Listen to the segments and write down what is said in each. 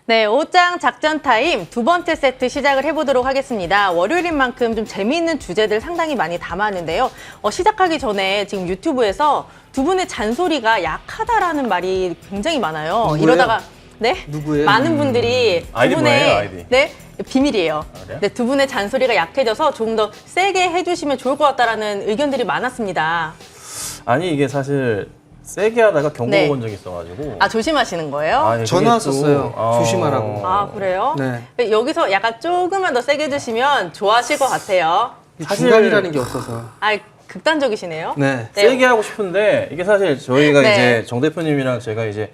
네, 옷장 작전 타임 두 번째 세트 시작을 해보도록 하겠습니다. 월요일인 만큼 좀 재미있는 주제들 상당히 많이 담았는데요. 시작하기 전에 지금 유튜브에서 두 분의 잔소리가 약하다라는 말이 굉장히 많아요. 누구예요? 이러다가 네, 누구예요? 많은 분들이 두 아이디 분의 뭐예요, 아이디? 네, 비밀이에요. 그래요? 네, 두 분의 잔소리가 약해져서 조금 더 세게 해주시면 좋을 것 같다라는 의견들이 많았습니다. 아니 이게 사실 세게 하다가 경고 네. 본 적이 있어가지고. 아, 조심하시는 거예요? 아니, 전화 그게 또, 왔었어요. 조심하라고. 아, 그래요? 네. 여기서 약간 조금만 더 세게 해주시면 좋아하실 것 같아요. 사실- 중간이라는 게 없어서. 아, 극단적이시네요. 네. 세게 하고 싶은데 이게 사실 저희가 네. 이제 정 대표님이랑 제가 이제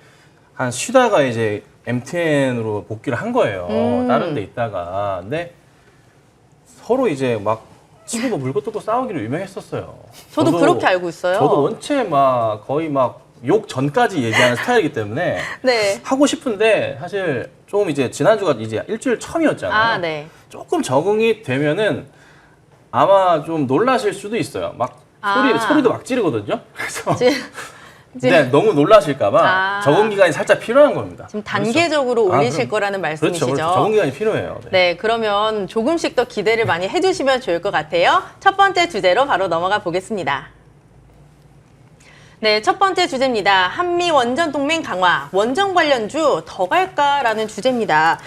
한 쉬다가 이제 MTN으로 복귀를 한 거예요. 다른 데 있다가. 근데 서로 이제 막 치고도 물고 뜯고 싸우기로 유명했었어요. 저도 그렇게 알고 있어요. 저도 원체 막 거의 막 욕 전까지 얘기하는 스타일이기 때문에 네. 하고 싶은데 사실 좀 이제 지난주가 이제 일주일 처음이었잖아요. 아, 네. 조금 적응이 되면은 아마 좀 놀라실 수도 있어요. 막 소리도 막 지르거든요. 그래서 네, 너무 놀라실까봐 적응 기간이 살짝 필요한 겁니다. 지금 단계적으로 그렇죠. 올리실 그럼. 거라는 말씀이시죠? 그렇죠. 적응 기간이 필요해요. 네. 네, 그러면 조금씩 더 기대를 많이 해주시면 좋을 것 같아요. 첫 번째 주제로 바로 넘어가 보겠습니다. 네, 첫 번째 주제입니다. 한미 원전 동맹 강화, 원전 관련주 더 갈까라는 주제입니다.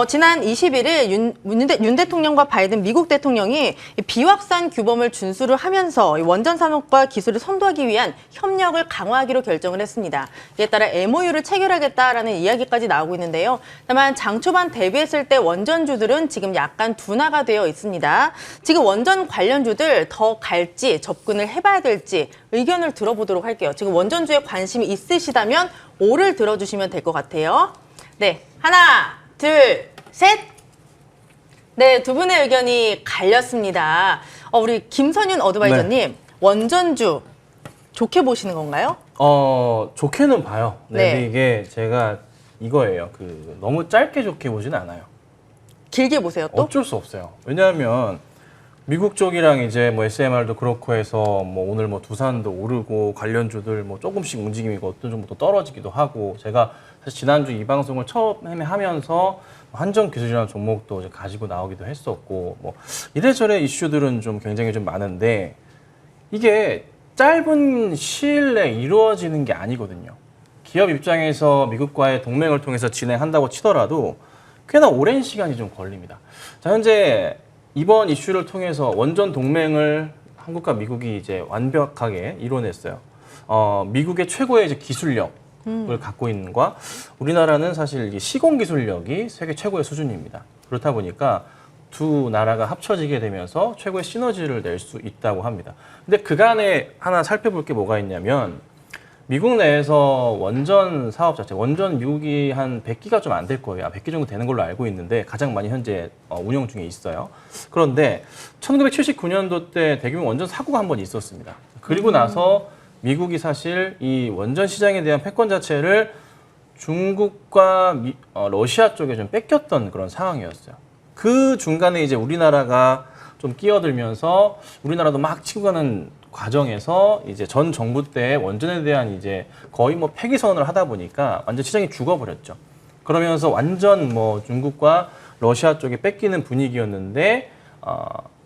지난 21일 윤 대통령과 바이든 미국 대통령이 비확산 규범을 준수를 하면서 원전 산업과 기술을 선도하기 위한 협력을 강화하기로 결정을 했습니다. 이에 따라 MOU를 체결하겠다라는 이야기까지 나오고 있는데요. 다만 장 초반 대비했을 때 원전주들은 지금 약간 둔화가 되어 있습니다. 지금 원전 관련주들 더 갈지 접근을 해봐야 될지 의견을 들어보도록 할게요. 지금 원전주에 관심이 있으시다면 오를 들어주시면 될 것 같아요. 네, 하나, 둘, 셋. 네, 두 분의 의견이 갈렸습니다. 우리 김선윤 어드바이저님, 원전주 좋게 보시는 건가요? 좋게는 봐요. 네. 네. 근데 이게 제가 이거예요. 너무 짧게 좋게 보진 않아요. 길게 보세요, 또? 어쩔 수 없어요. 왜냐하면 미국 쪽이랑 이제 뭐 SMR도 그렇고 해서 뭐 오늘 뭐 두산도 오르고 관련주들 뭐 조금씩 움직임이 어떤 정도 떨어지기도 하고 제가 사실 지난주 이 방송을 처음에 하면서 한정 기술이라는 종목도 이제 가지고 나오기도 했었고 뭐 이래저래 이슈들은 좀 굉장히 좀 많은데 이게 짧은 시일 내에 이루어지는 게 아니거든요. 기업 입장에서 미국과의 동맹을 통해서 진행한다고 치더라도 꽤나 오랜 시간이 좀 걸립니다. 자, 현재 이번 이슈를 통해서 원전 동맹을 한국과 미국이 이제 완벽하게 이뤄냈어요. 미국의 최고의 이제 기술력을 갖고 있는 과 우리나라는 사실 시공 기술력이 세계 최고의 수준입니다. 그렇다 보니까 두 나라가 합쳐지게 되면서 최고의 시너지를 낼 수 있다고 합니다. 근데 그간에 하나 살펴볼 게 뭐가 있냐면 미국 내에서 원전 사업 자체, 원전 미국이 한 100기가 좀 안 될 거예요. 100기 정도 되는 걸로 알고 있는데 가장 많이 현재 운영 중에 있어요. 그런데 1979년도 때 대규모 원전 사고가 한 번 있었습니다. 그리고 나서 미국이 사실 이 원전 시장에 대한 패권 자체를 중국과 러시아 쪽에 좀 뺏겼던 그런 상황이었어요. 그 중간에 이제 우리나라가 좀 끼어들면서 우리나라도 막 치고 가는 과정에서 이제 전 정부 때 원전에 대한 이제 거의 뭐 폐기 선언을 하다 보니까 완전 시장이 죽어버렸죠. 그러면서 완전 뭐 중국과 러시아 쪽에 뺏기는 분위기였는데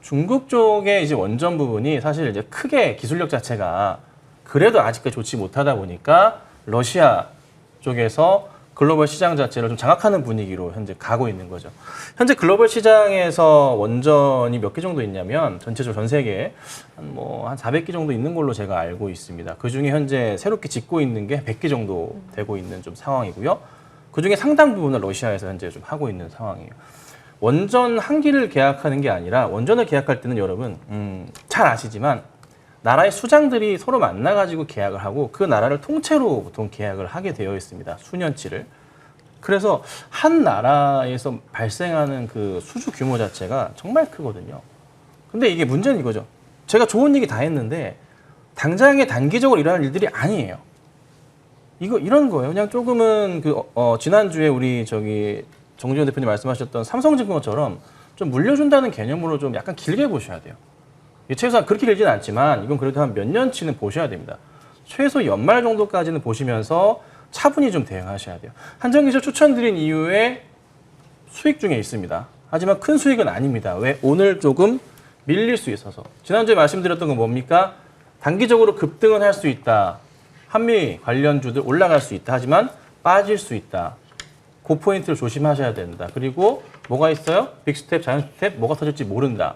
중국 쪽의 이제 원전 부분이 사실 이제 크게 기술력 자체가 그래도 아직까지 좋지 못하다 보니까 러시아 쪽에서 글로벌 시장 자체를 좀 장악하는 분위기로 현재 가고 있는 거죠. 현재 글로벌 시장에서 원전이 몇 개 정도 있냐면 전체적으로 전 세계에 한 400개 정도 있는 걸로 제가 알고 있습니다. 그중에 현재 새롭게 짓고 있는 게 100개 정도 되고 있는 좀 상황이고요. 그중에 상당 부분을 러시아에서 현재 좀 하고 있는 상황이에요. 원전 한 기를 계약하는 게 아니라 원전을 계약할 때는 여러분 잘 아시지만 나라의 수장들이 서로 만나가지고 계약을 하고 그 나라를 통째로 보통 계약을 하게 되어 있습니다. 수년치를. 그래서 한 나라에서 발생하는 그 수주 규모 자체가 정말 크거든요. 근데 이게 문제는 이거죠. 제가 좋은 얘기 다 했는데 당장에 단기적으로 일어날 일들이 아니에요. 이런 거예요. 그냥 조금은 지난주에 우리 정지현 대표님 말씀하셨던 삼성증권처럼 좀 물려준다는 개념으로 좀 약간 길게 보셔야 돼요. 최소한 그렇게 길지는 않지만 이건 그래도 한 몇 년치는 보셔야 됩니다. 최소 연말 정도까지는 보시면서 차분히 좀 대응하셔야 돼요. 한정기술 추천드린 이후에 수익 중에 있습니다. 하지만 큰 수익은 아닙니다. 왜? 오늘 조금 밀릴 수 있어서. 지난주에 말씀드렸던 건 뭡니까? 단기적으로 급등은 할 수 있다. 한미 관련주들 올라갈 수 있다. 하지만 빠질 수 있다. 그 포인트를 조심하셔야 된다. 그리고 뭐가 있어요? 빅스텝, 자이언트스텝, 뭐가 터질지 모른다.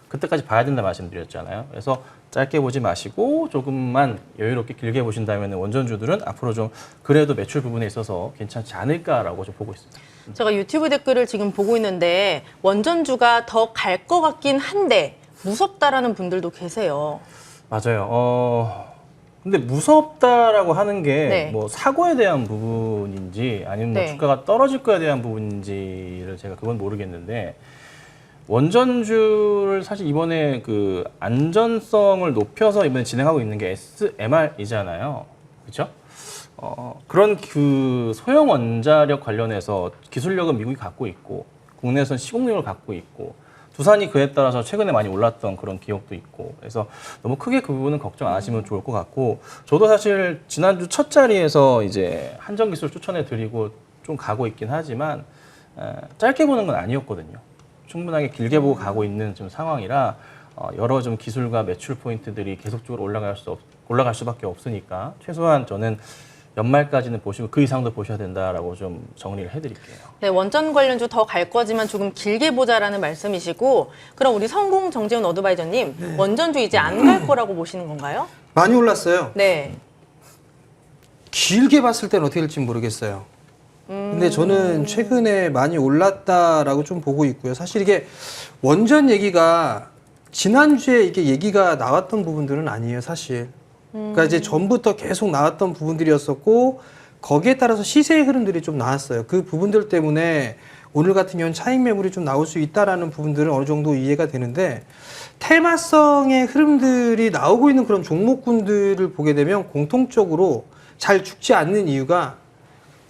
그때까지 봐야 된다 말씀드렸잖아요. 그래서 짧게 보지 마시고 조금만 여유롭게 길게 보신다면 원전주들은 앞으로 좀 그래도 매출 부분에 있어서 괜찮지 않을까라고 좀 보고 있습니다. 제가 유튜브 댓글을 지금 보고 있는데 원전주가 더 갈 것 같긴 한데 무섭다라는 분들도 계세요. 맞아요. 근데 무섭다라고 하는 게 네. 뭐 사고에 대한 부분인지 아니면 뭐 네. 주가가 떨어질 거에 대한 부분인지를 제가 그건 모르겠는데 원전주를 사실 이번에 그 안전성을 높여서 이번에 진행하고 있는 게 SMR이잖아요. 그렇죠? 그런 그 소형 원자력 관련해서 기술력은 미국이 갖고 있고 국내에서는 시공력을 갖고 있고 두산이 그에 따라서 최근에 많이 올랐던 그런 기억도 있고 그래서 너무 크게 그 부분은 걱정 안 하시면 좋을 것 같고 저도 사실 지난주 첫 자리에서 이제 한전기술 추천해 드리고 좀 가고 있긴 하지만 짧게 보는 건 아니었거든요. 충분하게 길게 보고 가고 있는 좀 상황이라 여러 좀 기술과 매출 포인트들이 계속적으로 올라갈 수밖에 없으니까 최소한 저는 연말까지는 보시고 그 이상도 보셔야 된다라고 좀 정리를 해드릴게요. 네, 원전 관련주 더 갈 거지만 조금 길게 보자라는 말씀이시고 그럼 우리 성공 정재훈 어드바이저님 원전주 이제 안 갈 거라고 보시는 건가요? 많이 올랐어요. 네. 길게 봤을 때는 어떻게 될지 모르겠어요. 근데 저는 최근에 많이 올랐다라고 좀 보고 있고요. 사실 이게 원전 얘기가 지난주에 이게 얘기가 나왔던 부분들은 아니에요, 사실. 그러니까 이제 전부터 계속 나왔던 부분들이었었고 거기에 따라서 시세의 흐름들이 좀 나왔어요. 그 부분들 때문에 오늘 같은 경우는 차익 매물이 좀 나올 수 있다라는 부분들은 어느 정도 이해가 되는데 테마성의 흐름들이 나오고 있는 그런 종목군들을 보게 되면 공통적으로 잘 죽지 않는 이유가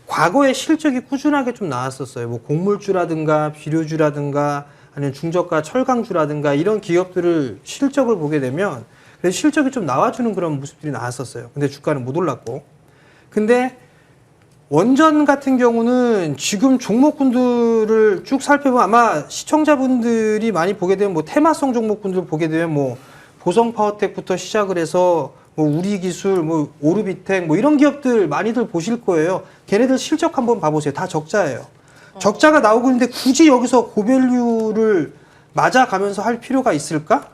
과거에 실적이 꾸준하게 좀 나왔었어요. 뭐 곡물주라든가 비료주라든가 아니면 중저가 철강주라든가 이런 기업들을 실적을 보게 되면 그래서 실적이 좀 나와주는 그런 모습들이 나왔었어요. 근데 주가는 못 올랐고. 근데 원전 같은 경우는 지금 종목군들을 쭉 살펴보면 아마 시청자분들이 많이 보게 되면 뭐 테마성 종목군들 보게 되면 뭐 보성파워텍부터 시작을 해서 뭐 우리기술, 뭐 오르비텍 뭐 이런 기업들 많이들 보실 거예요. 걔네들 실적 한번 봐보세요. 다 적자예요. 적자가 나오고 있는데 굳이 여기서 고밸류를 맞아가면서 할 필요가 있을까?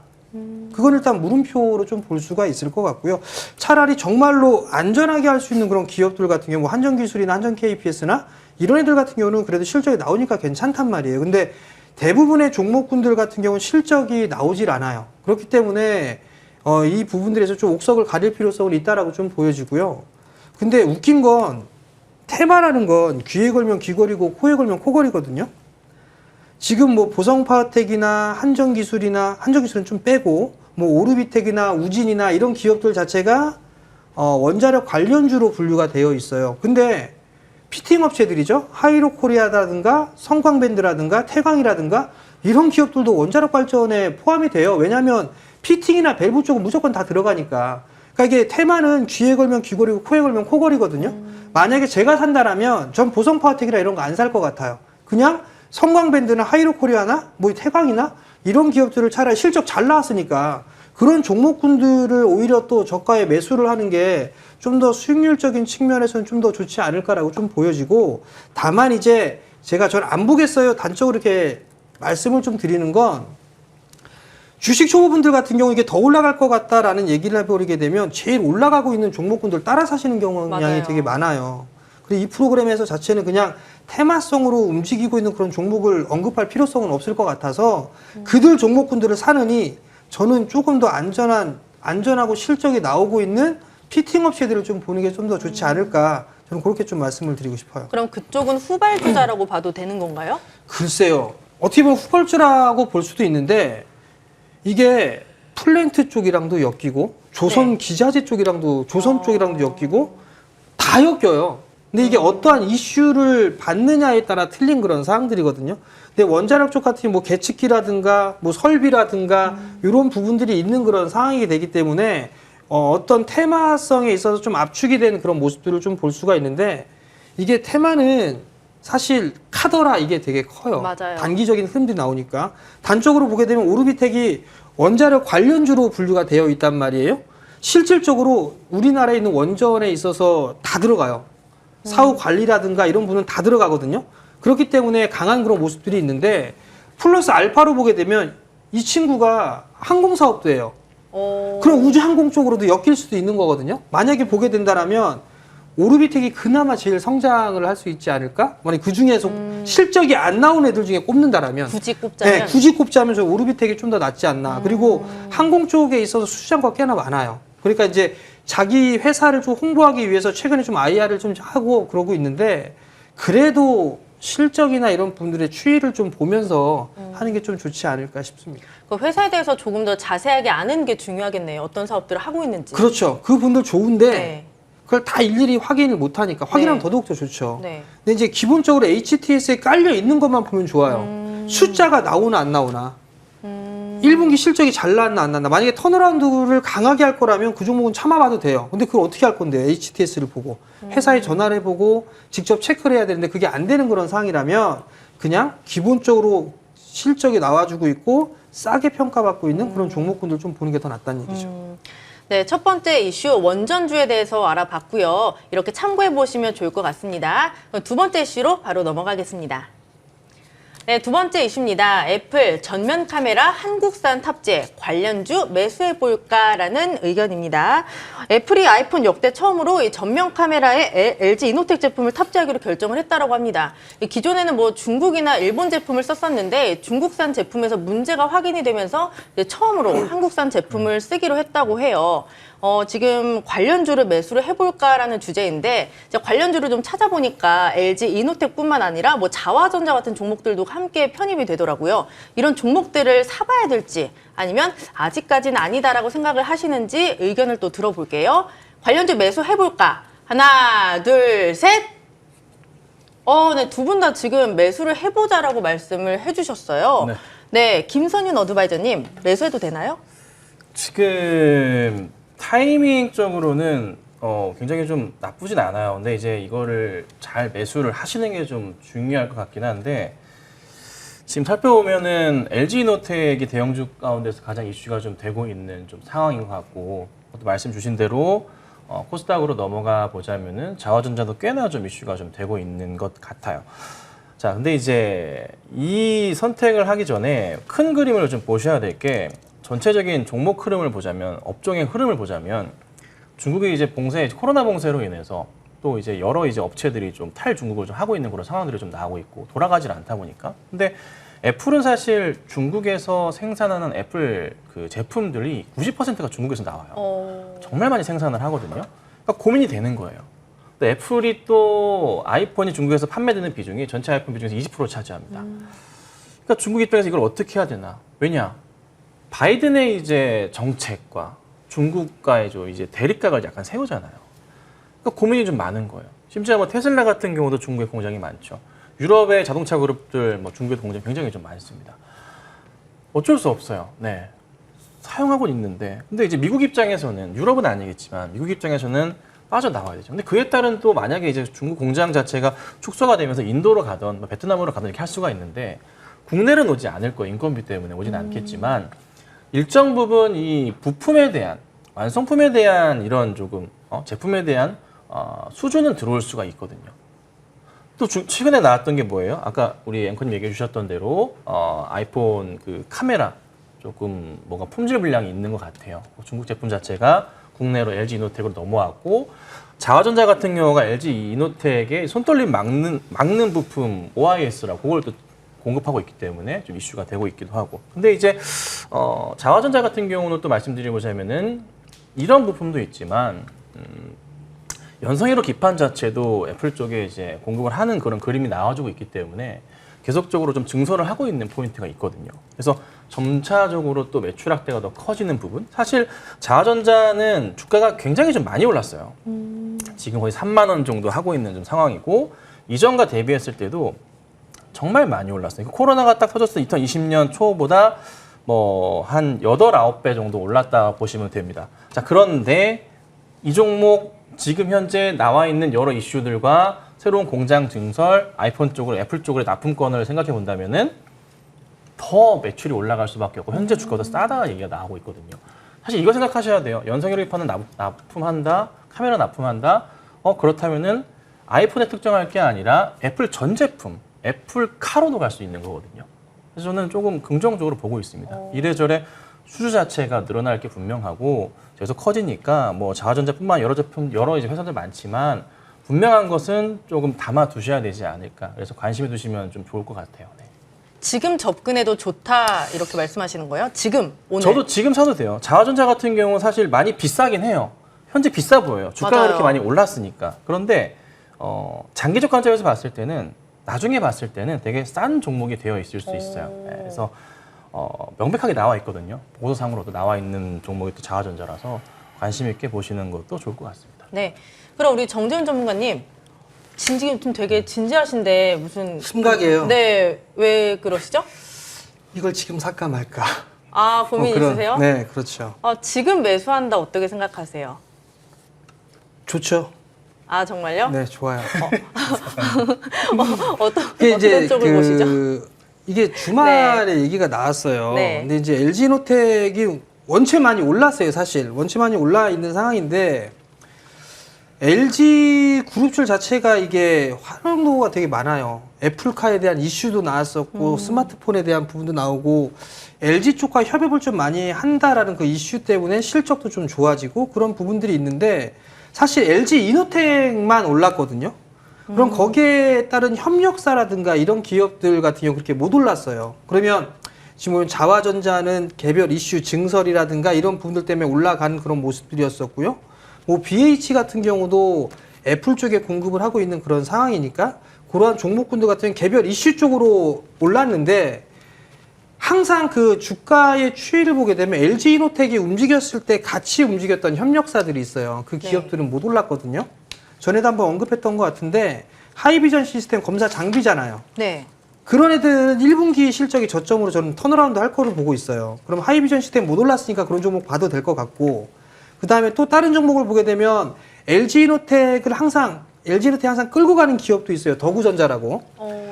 그건 일단 물음표로 좀 볼 수가 있을 것 같고요. 차라리 정말로 안전하게 할 수 있는 그런 기업들 같은 경우, 뭐 한전기술이나 한전 KPS나 이런 애들 같은 경우는 그래도 실적이 나오니까 괜찮단 말이에요. 근데 대부분의 종목군들 같은 경우는 실적이 나오질 않아요. 그렇기 때문에 이 부분들에서 좀 옥석을 가릴 필요성은 있다라고 좀 보여지고요. 근데 웃긴 건 테마라는 건 귀에 걸면 귀걸이고 코에 걸면 코걸이거든요. 지금 뭐 보성파워텍이나 한전기술은 좀 빼고 뭐 오르비텍이나 우진이나 이런 기업들 자체가 원자력 관련주로 분류가 되어 있어요. 근데 피팅 업체들이죠. 하이로코리아라든가 성광밴드라든가 태광이라든가 이런 기업들도 원자력 발전에 포함이 돼요. 왜냐하면 피팅이나 밸브 쪽은 무조건 다 들어가니까. 그러니까 이게 테마는 귀에 걸면 귀걸이고 코에 걸면 코걸이거든요. 만약에 제가 산다라면 전 보성파워텍이나 이런 거 안 살 것 같아요. 그냥 성광밴드나 하이로코리아나 뭐 태광이나 이런 기업들을 차라리 실적 잘 나왔으니까 그런 종목군들을 오히려 또 저가에 매수를 하는 게 좀 더 수익률적인 측면에서는 좀 더 좋지 않을까라고 좀 보여지고 다만 이제 제가 전 안 보겠어요. 단적으로 이렇게 말씀을 좀 드리는 건 주식 초보분들 같은 경우 이게 더 올라갈 것 같다라는 얘기를 해버리게 되면 제일 올라가고 있는 종목군들 따라 사시는 경향이 되게 많아요. 그리고 이 프로그램에서 자체는 그냥 테마성으로 움직이고 있는 그런 종목을 언급할 필요성은 없을 것 같아서 그들 종목군들을 사느니 저는 조금 더 안전하고 실적이 나오고 있는 피팅 업체들을 좀 보는 게 좀 더 좋지 않을까 저는 그렇게 좀 말씀을 드리고 싶어요. 그럼 그쪽은 후발주자라고 봐도 되는 건가요? 글쎄요. 어떻게 보면 후발주라고 볼 수도 있는데 이게 플랜트 쪽이랑도 엮이고 조선 기자재 쪽이랑도 조선 쪽이랑도 엮이고 다 엮여요. 근데 이게 어떠한 이슈를 받느냐에 따라 틀린 그런 사항들이거든요. 근데 원자력 쪽 같은 뭐 계측기라든가 뭐 설비라든가 이런 부분들이 있는 그런 상황이 되기 때문에 어떤 테마성에 있어서 좀 압축이 되는 그런 모습들을 좀 볼 수가 있는데 이게 테마는 사실 카더라 이게 되게 커요. 맞아요. 단기적인 흐름들이 나오니까. 단적으로 보게 되면 오르비텍이 원자력 관련주로 분류가 되어 있단 말이에요. 실질적으로 우리나라에 있는 원전에 있어서 다 들어가요. 사후 관리라든가 이런 부분은 다 들어가거든요. 그렇기 때문에 강한 그런 모습들이 있는데 플러스 알파로 보게 되면 이 친구가 항공사업도 해요. 그럼 우주항공 쪽으로도 엮일 수도 있는 거거든요. 만약에 보게 된다라면 오르비텍이 그나마 제일 성장을 할 수 있지 않을까? 만약 그 중에서 실적이 안 나온 애들 중에 꼽는다라면 굳이 꼽자면 네, 굳이 꼽자면 저 오르비텍이 좀 더 낫지 않나. 그리고 항공 쪽에 있어서 수주장과 꽤나 많아요. 그러니까 이제 자기 회사를 좀 홍보하기 위해서 최근에 좀 IR을 좀 하고 그러고 있는데 그래도 실적이나 이런 분들의 추이를 좀 보면서 하는 게 좀 좋지 않을까 싶습니다. 그 회사에 대해서 조금 더 자세하게 아는 게 중요하겠네요. 어떤 사업들을 하고 있는지. 그렇죠. 그 분들 좋은데 네. 그걸 다 일일이 확인을 못 하니까 확인하면 네. 더더욱 더 좋죠. 네. 근데 이제 기본적으로 HTS에 깔려 있는 것만 보면 좋아요. 숫자가 나오나 안 나오나. 1분기 실적이 잘 나왔나 안 나왔나. 만약에 턴어라운드를 강하게 할 거라면 그 종목은 참아봐도 돼요. 근데 그걸 어떻게 할 건데요? HTS를 보고. 회사에 전화를 해보고 직접 체크를 해야 되는데 그게 안 되는 그런 상황이라면 그냥 기본적으로 실적이 나와주고 있고 싸게 평가받고 있는 그런 종목군들 좀 보는 게 더 낫다는 얘기죠. 네, 첫 번째 이슈 원전주에 대해서 알아봤고요. 이렇게 참고해 보시면 좋을 것 같습니다. 그럼 두 번째 이슈로 바로 넘어가겠습니다. 네, 두 번째 이슈입니다. 애플 전면 카메라 한국산 탑재 관련주 매수해 볼까라는 의견입니다. 애플이 아이폰 역대 처음으로 이 전면 카메라에 LG 이노텍 제품을 탑재하기로 결정을 했다라고 합니다. 기존에는 뭐 중국이나 일본 제품을 썼었는데 중국산 제품에서 문제가 확인이 되면서 이제 처음으로 한국산 제품을 쓰기로 했다고 해요. 지금 관련주를 매수를 해볼까라는 주제인데 이제 관련주를 좀 찾아보니까 LG 이노텍뿐만 아니라 뭐 자화전자 같은 종목들도 함께 편입이 되더라고요. 이런 종목들을 사봐야 될지 아니면 아직까지는 아니다라고 생각을 하시는지 의견을 또 들어볼게요. 관련주 매수해볼까? 하나, 둘, 셋! 네, 두 분 다 지금 매수를 해보자라고 말씀을 해주셨어요. 네. 네, 김선윤 어드바이저님 매수해도 되나요? 지금 타이밍적으로는 굉장히 좀 나쁘진 않아요. 근데 이제 이거를 잘 매수를 하시는 게 좀 중요할 것 같긴 한데 지금 살펴보면은 LG이노텍이 대형주 가운데서 가장 이슈가 좀 되고 있는 좀 상황인 것 같고 또 말씀 주신 대로 코스닥으로 넘어가 보자면은 자화전자도 꽤나 좀 이슈가 좀 되고 있는 것 같아요. 자, 근데 이제 이 선택을 하기 전에 큰 그림을 좀 보셔야 될 게 전체적인 종목 흐름을 보자면 업종의 흐름을 보자면 중국이 이제 코로나 봉쇄로 인해서 또 이제 여러 이제 업체들이 좀 탈중국을 좀 하고 있는 그런 상황들이 좀 나오고 있고 돌아가질 않다 보니까 근데 애플은 사실 중국에서 생산하는 애플 그 제품들이 90%가 중국에서 나와요. 정말 많이 생산을 하거든요. 그러니까 고민이 되는 거예요. 근데 애플이 또 아이폰이 중국에서 판매되는 비중이 전체 아이폰 비중에서 20% 차지합니다. 그러니까 중국 입장에서 이걸 어떻게 해야 되나? 왜냐? 바이든의 이제 정책과 중국과의 이제 대립각을 약간 세우잖아요. 그러니까 고민이 좀 많은 거예요. 심지어 뭐 테슬라 같은 경우도 중국에 공장이 많죠. 유럽의 자동차 그룹들 뭐 중국에 공장 굉장히 좀 많습니다. 어쩔 수 없어요. 네. 사용하고 있는데. 근데 이제 미국 입장에서는 유럽은 아니겠지만 미국 입장에서는 빠져나와야 되죠. 근데 그에 따른 또 만약에 이제 중국 공장 자체가 축소가 되면서 인도로 가던 뭐 베트남으로 가던 이렇게 할 수가 있는데 국내는 오지 않을 거예요. 인건비 때문에 오지는 않겠지만 일정 부분 이 부품에 대한 완성품에 대한 이런 조금 제품에 대한 수주는 들어올 수가 있거든요. 또 최근에 나왔던 게 뭐예요? 아까 우리 앵커님 얘기해 주셨던 대로 아이폰 그 카메라 조금 뭔가 품질 불량이 있는 것 같아요. 중국 제품 자체가 국내로 LG 이노텍으로 넘어왔고 자화전자 같은 경우가 LG 이노텍의 손떨림 막는 부품 OIS라고 그걸 또 공급하고 있기 때문에 좀 이슈가 되고 있기도 하고. 근데 이제 자화전자 같은 경우는 또 말씀드리고자면은 이런 부품도 있지만 연성회로 기판 자체도 애플 쪽에 이제 공급을 하는 그런 그림이 나와주고 있기 때문에 계속적으로 좀 증설을 하고 있는 포인트가 있거든요. 그래서 점차적으로 또 매출 확대가 더 커지는 부분. 사실 자화전자는 주가가 굉장히 좀 많이 올랐어요. 지금 거의 3만 원 정도 하고 있는 좀 상황이고 이전과 대비했을 때도 정말 많이 올랐어요. 코로나가 딱 터졌을 때 2020년 초보다 뭐 한 8, 9배 정도 올랐다 보시면 됩니다. 자, 그런데 이 종목 지금 현재 나와 있는 여러 이슈들과 새로운 공장 증설, 아이폰 쪽으로 애플 쪽으로 납품권을 생각해 본다면은 더 매출이 올라갈 수밖에 없고 현재 주가도 싸다 얘기가 나오고 있거든요. 사실 이거 생각하셔야 돼요. 연성혈액판은 납품한다, 카메라 납품한다. 그렇다면은 아이폰에 특정할 게 아니라 애플 전 제품, 애플 카로도 갈 수 있는 거거든요. 그래서 저는 조금 긍정적으로 보고 있습니다. 이래저래 수주 자체가 늘어날 게 분명하고 계속 커지니까 뭐 자화전자뿐만 여러 제품, 여러 이제 회사들 많지만 분명한 것은 조금 담아 두셔야 되지 않을까. 그래서 관심을 두시면 좀 좋을 것 같아요. 네. 지금 접근해도 좋다 이렇게 말씀하시는 거예요? 지금 오늘? 저도 지금 사도 돼요. 자화전자 같은 경우는 사실 많이 비싸긴 해요. 현재 비싸 보여요. 주가가 맞아요. 그렇게 많이 올랐으니까. 그런데 장기적 관점에서 봤을 때는 나중에 봤을 때는 되게 싼 종목이 되어 있을 수 있어요. 네, 그래서 명백하게 나와 있거든요. 보고서상으로도 나와 있는 종목이 또 자화전자라서 관심 있게 보시는 것도 좋을 것 같습니다. 네. 그럼 우리 정재훈 전문가님 지금 좀 되게 진지하신데 무슨 심각해요. 네, 왜 그러시죠? 이걸 지금 살까 말까. 아, 고민 있으세요? 네, 그렇죠. 지금 매수한다 어떻게 생각하세요? 좋죠. 아, 정말요? 네, 좋아요. 어떤 쪽을 보시죠? 이게 주말에 얘기가 나왔어요. 네. 근데 이제 LG노텍이 원체 많이 올랐어요, 사실. 원체 많이 올라 있는 상황인데 LG 그룹출 자체가 이게 활용도가 되게 많아요. 애플카에 대한 이슈도 나왔었고 스마트폰에 대한 부분도 나오고 LG 쪽과 협업을 좀 많이 한다라는 그 이슈 때문에 실적도 좀 좋아지고 그런 부분들이 있는데 사실 LG 이노텍만 올랐거든요. 그럼 거기에 따른 협력사라든가 이런 기업들 같은 경우 그렇게 못 올랐어요. 그러면 지금 자화전자는 개별 이슈 증설이라든가 이런 부분들 때문에 올라가는 그런 모습들이었었고요. 뭐 BH 같은 경우도 애플 쪽에 공급을 하고 있는 그런 상황이니까 그러한 종목군들 같은 개별 이슈 쪽으로 올랐는데 항상 그 주가의 추이를 보게 되면 LG 이노텍이 움직였을 때 같이 움직였던 협력사들이 있어요. 그 기업들은 못 올랐거든요. 전에도 한번 언급했던 것 같은데 하이비전 시스템 검사 장비잖아요. 네. 그런 애들은 1분기 실적이 저점으로 저는 턴어라운드 할 거로 보고 있어요. 그럼 하이비전 시스템 못 올랐으니까 그런 종목 봐도 될 것 같고 그 다음에 또 다른 종목을 보게 되면 LG이노텍을 항상 끌고 가는 기업도 있어요. 더구전자라고.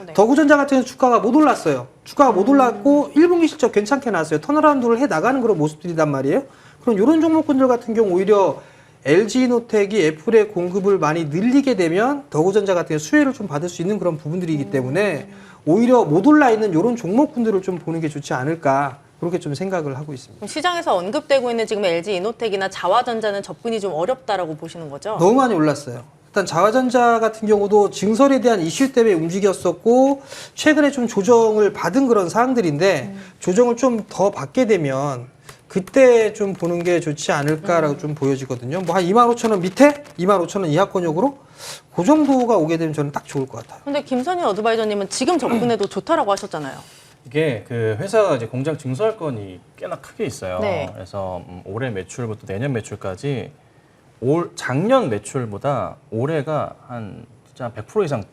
네. 더구전자 같은 경우는 주가가 못 올랐어요. 주가가 못 올랐고 1분기 실적 괜찮게 나왔어요. 턴어라운드를 해 나가는 그런 모습들이란 말이에요. 그럼 이런 종목군들 같은 경우 오히려 LG이노텍이 애플의 공급을 많이 늘리게 되면 더구전자 같은 경우 수혜를 좀 받을 수 있는 그런 부분들이기 때문에 오히려 못 올라 있는 이런 종목군들을 좀 보는 게 좋지 않을까 그렇게 좀 생각을 하고 있습니다. 시장에서 언급되고 있는 지금 LG 이노텍이나 자화전자는 접근이 좀 어렵다라고 보시는 거죠? 너무 많이 올랐어요. 일단 자화전자 같은 경우도 증설에 대한 이슈 때문에 움직였었고 최근에 좀 조정을 받은 그런 사항들인데 조정을 좀 더 받게 되면 그때 좀 보는 게 좋지 않을까라고 좀 보여지거든요. 뭐 한 25,000원 밑에 25,000원 이하권역으로 그 정도가 오게 되면 저는 딱 좋을 것 같아요. 근데 김선희 어드바이저님은 지금 접근해도 좋다라고 하셨잖아요. 이게 그 회사가 이제 공장 증설건이 꽤나 크게 있어요. 네. 그래서 올해 매출부터 내년 매출까지 작년 매출보다 올해가 한 진짜 100% 이상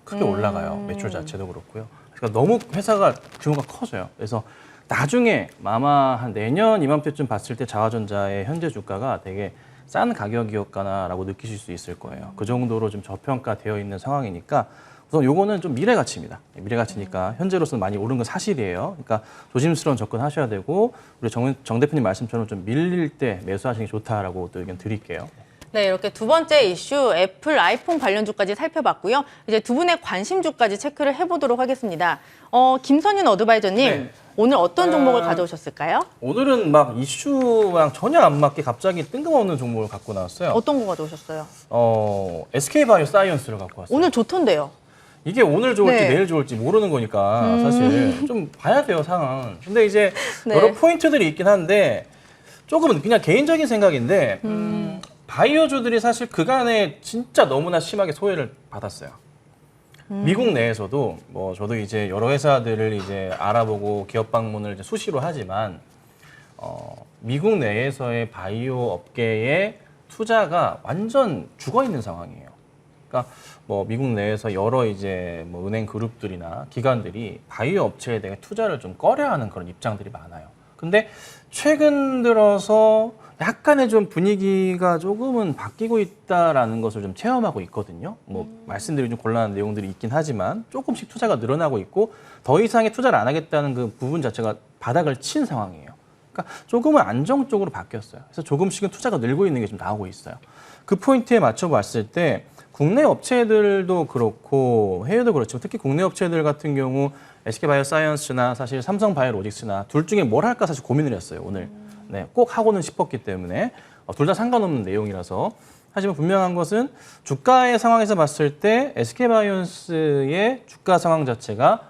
크게 올라가요. 매출 자체도 그렇고요. 그러니까 너무 회사가 규모가 커져요. 그래서 나중에 아마 한 내년 이맘때쯤 봤을 때 자화전자의 현재 주가가 되게 싼 가격이었구나라고 느끼실 수 있을 거예요. 그 정도로 좀 저평가되어 있는 상황이니까 우선 요거는 좀 미래 가치입니다. 미래 가치니까 현재로서는 많이 오른 건 사실이에요. 그러니까 조심스러운 접근하셔야 되고 우리 정 대표님 말씀처럼 좀 밀릴 때 매수하시는 게 좋다라고 또 의견 드릴게요. 네, 이렇게 두 번째 이슈 애플 아이폰 관련주까지 살펴봤고요. 이제 두 분의 관심주까지 체크를 해보도록 하겠습니다. 김선윤 어드바이저님, 네. 오늘 어떤 종목을 가져오셨을까요? 오늘은 막 이슈랑 전혀 안 맞게 갑자기 뜬금없는 종목을 갖고 나왔어요. 어떤 거 가져오셨어요? SK바이오사이언스를 갖고 왔어요. 오늘 좋던데요. 이게 오늘 좋을지 네. 내일 좋을지 모르는 거니까 사실 좀 봐야 돼요, 상황. 근데 이제 네. 여러 포인트들이 있긴 한데 조금은 그냥 개인적인 생각인데 바이오주들이 사실 그간에 진짜 너무나 심하게 소외를 받았어요. 미국 내에서도 뭐 저도 이제 여러 회사들을 이제 알아보고 기업 방문을 이제 수시로 하지만 미국 내에서의 바이오 업계의 투자가 완전 죽어 있는 상황이에요. 그러니까 뭐 미국 내에서 여러 이제 뭐 은행 그룹들이나 기관들이 바이오 업체에 대해 투자를 좀 꺼려하는 그런 입장들이 많아요. 근데 최근 들어서 약간의 좀 분위기가 조금은 바뀌고 있다라는 것을 좀 체험하고 있거든요. 뭐 말씀드리기 좀 곤란한 내용들이 있긴 하지만 조금씩 투자가 늘어나고 있고 더 이상의 투자를 안 하겠다는 그 부분 자체가 바닥을 친 상황이에요. 그러니까 조금은 안정적으로 바뀌었어요. 그래서 조금씩은 투자가 늘고 있는 게 좀 나오고 있어요. 그 포인트에 맞춰 봤을 때 국내 업체들도 그렇고 해외도 그렇지만 특히 국내 업체들 같은 경우 SK바이오사이언스나 사실 삼성바이오로직스나 둘 중에 뭘 할까 사실 고민을 했어요, 오늘. 네, 꼭 하고는 싶었기 때문에 둘 다 상관없는 내용이라서 하지만 분명한 것은 주가의 상황에서 봤을 때 SK바이오스의 주가 상황 자체가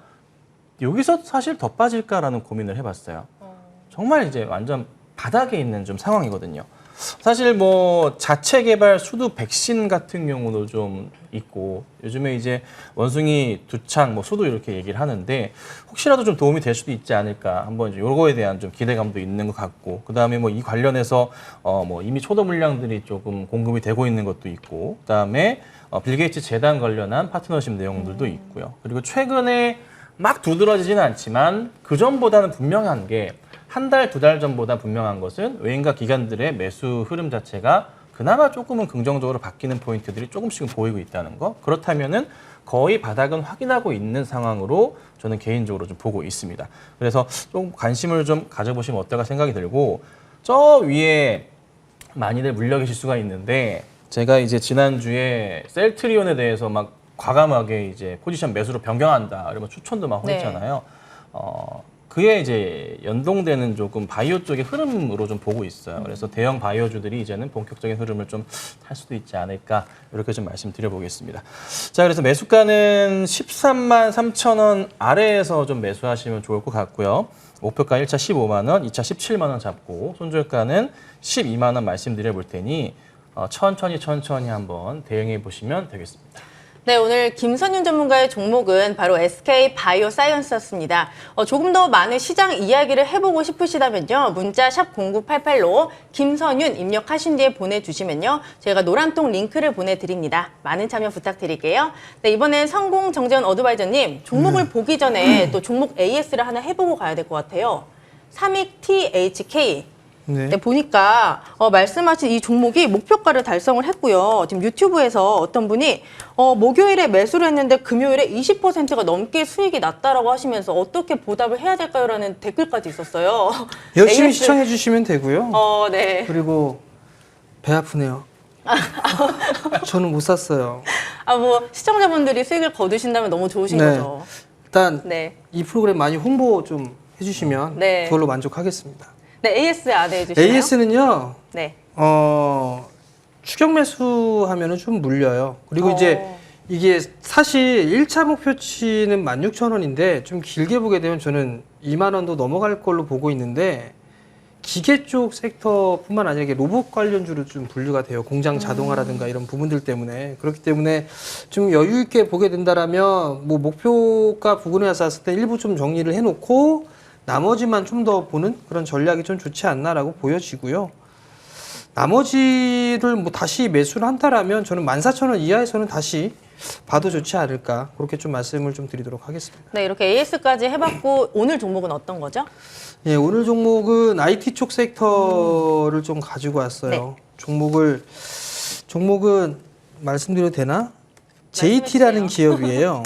여기서 사실 더 빠질까라는 고민을 해봤어요. 정말 이제 완전 바닥에 있는 좀 상황이거든요. 사실 뭐 자체 개발 수두 백신 같은 경우도 좀 있고 요즘에 이제 원숭이 두창 뭐 수두 이렇게 얘기를 하는데 혹시라도 좀 도움이 될 수도 있지 않을까 한번 이제 요거에 대한 좀 기대감도 있는 것 같고 그다음에 뭐 이 관련해서 뭐 이미 초도 물량들이 조금 공급이 되고 있는 것도 있고 그다음에 빌 게이츠 재단 관련한 파트너십 내용들도 있고요. 그리고 최근에 막 두드러지지는 않지만 그 전보다는 분명한 게 한 달, 두 달 전보다 분명한 것은 외인과 기관들의 매수 흐름 자체가 그나마 조금은 긍정적으로 바뀌는 포인트들이 조금씩은 보이고 있다는 거. 그렇다면은 거의 바닥은 확인하고 있는 상황으로 저는 개인적으로 좀 보고 있습니다. 그래서 좀 관심을 좀 가져보시면 어떨까 생각이 들고 저 위에 많이들 물려 계실 수가 있는데 제가 이제 지난주에 셀트리온에 대해서 막 과감하게 이제 포지션 매수로 변경한다 이러면 추천도 막 했잖아요. 그에 이제 연동되는 조금 바이오 쪽의 흐름으로 좀 보고 있어요. 그래서 대형 바이오주들이 이제는 본격적인 흐름을 좀 탈 수도 있지 않을까 이렇게 좀 말씀드려보겠습니다. 자, 그래서 매수가는 13만 3천 원 아래에서 좀 매수하시면 좋을 것 같고요. 목표가 1차 15만 원, 2차 17만 원 잡고 손절가는 12만 원 말씀드려 볼 테니 천천히 한번 대응해 보시면 되겠습니다. 네, 오늘 김선윤 전문가의 종목은 바로 SK 바이오사이언스였습니다. 조금 더 많은 시장 이야기를 해보고 싶으시다면요. 문자 샵 0988로 김선윤 입력하신 뒤에 보내주시면요. 저희가 노란통 링크를 보내드립니다. 많은 참여 부탁드릴게요. 네, 이번엔 성공정재원 어드바이저님, 종목을 보기 전에 또 종목 AS를 하나 해보고 가야 될 것 같아요. 삼익 THK. 네. 네, 보니까 말씀하신 이 종목이 목표가를 달성을 했고요. 지금 유튜브에서 어떤 분이 목요일에 매수를 했는데 금요일에 20%가 넘게 수익이 났다라고 하시면서 어떻게 보답을 해야 될까요? 라는 댓글까지 있었어요. 열심히 AS. 시청해 주시면 되고요. 네. 그리고 배 아프네요. 저는 못 샀어요. 뭐 시청자분들이 수익을 거두신다면 너무 좋으신 네. 거죠. 일단 네. 이 프로그램 많이 홍보 좀 해주시면 네. 그걸로 만족하겠습니다. 네, AS 안내해 주시나요? AS는요. 네. 추격 매수하면은 좀 물려요. 그리고 이제 이게 사실 1차 목표치는 16,000원인데 좀 길게 보게 되면 저는 2만 원도 넘어갈 걸로 보고 있는데 기계 쪽 섹터뿐만 아니라 이게 로봇 관련주로 좀 분류가 돼요. 공장 자동화라든가 이런 부분들 때문에. 그렇기 때문에 좀 여유 있게 보게 된다라면 뭐 목표가 부근에 와서 왔을 때 일부 좀 정리를 해놓고 나머지만 좀 더 보는 그런 전략이 좀 좋지 않나라고 보여지고요. 나머지를 뭐 다시 매수를 한다라면 저는 14,000원 이하에서는 다시 봐도 좋지 않을까 그렇게 좀 말씀을 좀 드리도록 하겠습니다. 네, 이렇게 AS까지 해봤고 오늘 종목은 어떤 거죠? 예, 오늘 종목은 IT 쪽 섹터를 좀 가지고 왔어요. 네. 종목은 말씀드려도 되나? JT라는 기업이에요.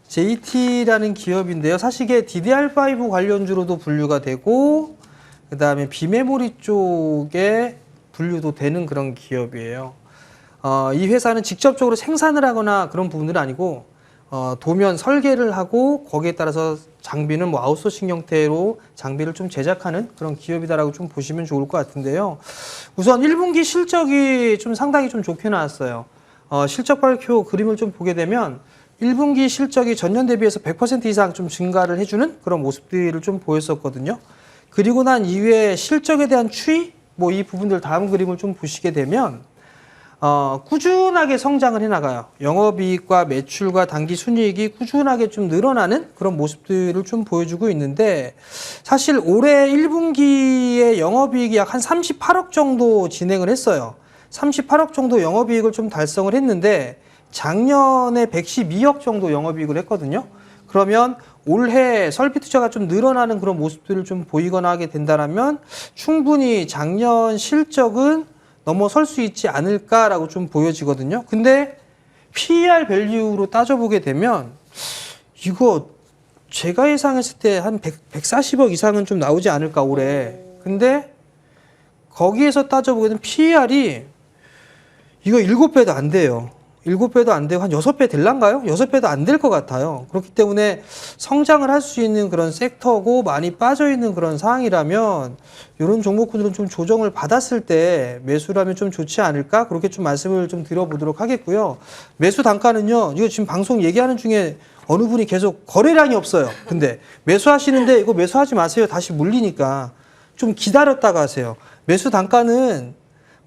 JT라는 기업인데요. 사실 이게 DDR5 관련주로도 분류가 되고 그다음에 비메모리 쪽에 분류도 되는 그런 기업이에요. 이 회사는 직접적으로 생산을 하거나 그런 부분들은 아니고 도면 설계를 하고 거기에 따라서 장비는 뭐 아웃소싱 형태로 장비를 좀 제작하는 그런 기업이다라고 좀 보시면 좋을 것 같은데요. 우선 1분기 실적이 좀 상당히 좀 좋게 나왔어요. 실적 발표 그림을 좀 보게 되면 1분기 실적이 전년 대비해서 100% 이상 좀 증가를 해주는 그런 모습들을 좀 보였었거든요. 그리고 난 이후에 실적에 대한 추이, 뭐 이 부분들 다음 그림을 좀 보시게 되면 꾸준하게 성장을 해나가요. 영업이익과 매출과 당기 순이익이 꾸준하게 좀 늘어나는 그런 모습들을 좀 보여주고 있는데 사실 올해 1분기에 영업이익이 약 한 38억 정도 진행을 했어요. 38억 정도 영업이익을 좀 달성을 했는데 작년에 112억 정도 영업이익을 했거든요. 그러면 올해 설비 투자가 좀 늘어나는 그런 모습들을 좀 보이거나 하게 된다라면 충분히 작년 실적은 넘어설 수 있지 않을까라고 좀 보여지거든요. 근데 PER 밸류로 따져보게 되면 이거 제가 예상했을 때 한 140억 이상은 좀 나오지 않을까 올해. 근데 거기에서 따져보게 되면 PER이 이거 7배도 안 돼요. 7배도 안 되고 한 6배 될란가요? 6배도 안 될 것 같아요. 그렇기 때문에 성장을 할 수 있는 그런 섹터고 많이 빠져있는 그런 상황이라면 이런 종목군들은 좀 조정을 받았을 때 매수를 하면 좀 좋지 않을까? 그렇게 좀 말씀을 좀 드려보도록 하겠고요. 매수 단가는요. 이거 지금 방송 얘기하는 중에 어느 분이 계속 거래량이 없어요. 근데 매수하시는데 이거 매수하지 마세요. 다시 물리니까 좀 기다렸다가 하세요. 매수 단가는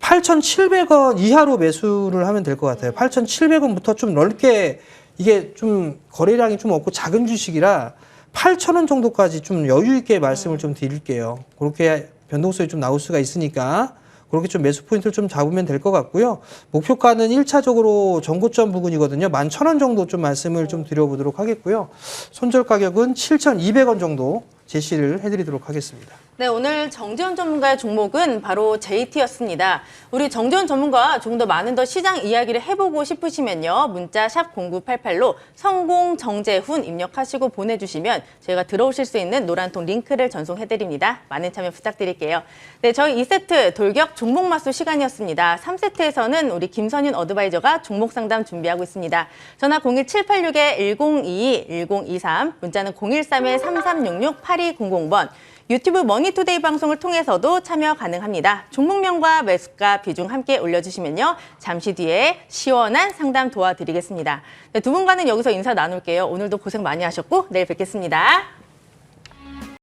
8,700원 이하로 매수를 하면 될 것 같아요. 8,700원부터 좀 넓게 이게 좀 거래량이 좀 없고 작은 주식이라 8,000원 정도까지 좀 여유 있게 말씀을 좀 드릴게요. 그렇게 변동성이 좀 나올 수가 있으니까 그렇게 좀 매수 포인트를 좀 잡으면 될 것 같고요. 목표가는 1차적으로 전고점 부근이거든요. 11,000원 정도 좀 말씀을 좀 드려보도록 하겠고요. 손절 가격은 7,200원 정도 제시를 해드리도록 하겠습니다. 네, 오늘 정재훈 전문가의 종목은 바로 JT였습니다. 우리 정재훈 전문가와 조금 더 많은 더 시장 이야기를 해보고 싶으시면요. 문자 샵 0988로 성공 정재훈 입력하시고 보내주시면 저희가 들어오실 수 있는 노란통 링크를 전송해드립니다. 많은 참여 부탁드릴게요. 네, 저희 2세트 돌격 종목 마수 시간이었습니다. 3세트에서는 우리 김선윤 어드바이저가 종목 상담 준비하고 있습니다. 전화 01786-1022-1023, 문자는 013-3366-8200번, 유튜브 머니투데이 방송을 통해서도 참여 가능합니다. 종목명과 매수가 비중 함께 올려주시면요. 잠시 뒤에 시원한 상담 도와드리겠습니다. 네, 두 분과는 여기서 인사 나눌게요. 오늘도 고생 많이 하셨고 내일 뵙겠습니다.